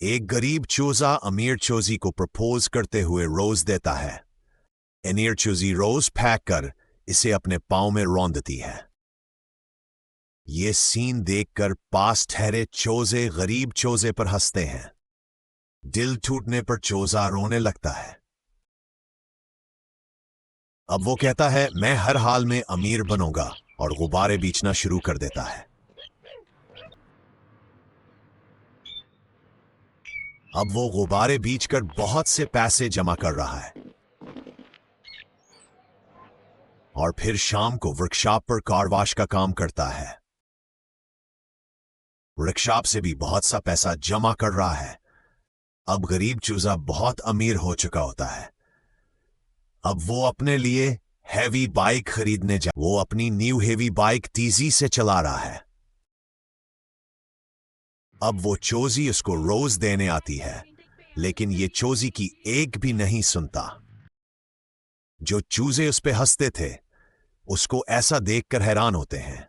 एक गरीब चूजा अमीर चूजी को प्रपोज करते हुए रोज देता है। अमीर चूजी रोज फेंक कर इसे अपने पांव में रौंदती है। ये सीन देखकर पास ठहरे चूजे गरीब चूजे पर हंसते हैं। दिल टूटने पर चूजा रोने लगता है। अब वो कहता है, मैं हर हाल में अमीर बनूंगा, और गुब्बारे बेचना शुरू कर देता है। अब वो गुब्बारे बेचकर बहुत से पैसे जमा कर रहा है और फिर शाम को वर्कशॉप पर कार वॉश का काम करता है। वर्कशॉप से भी बहुत सा पैसा जमा कर रहा है। अब गरीब चूजा बहुत अमीर हो चुका होता है। अब वो अपने लिए हैवी बाइक खरीदने वो अपनी न्यू हेवी बाइक तेजी से चला रहा है। अब वो चोजी उसको रोज देने आती है, लेकिन ये चोजी की एक भी नहीं सुनता। जो चूजे उस पे हंसते थे उसको ऐसा देखकर हैरान होते हैं।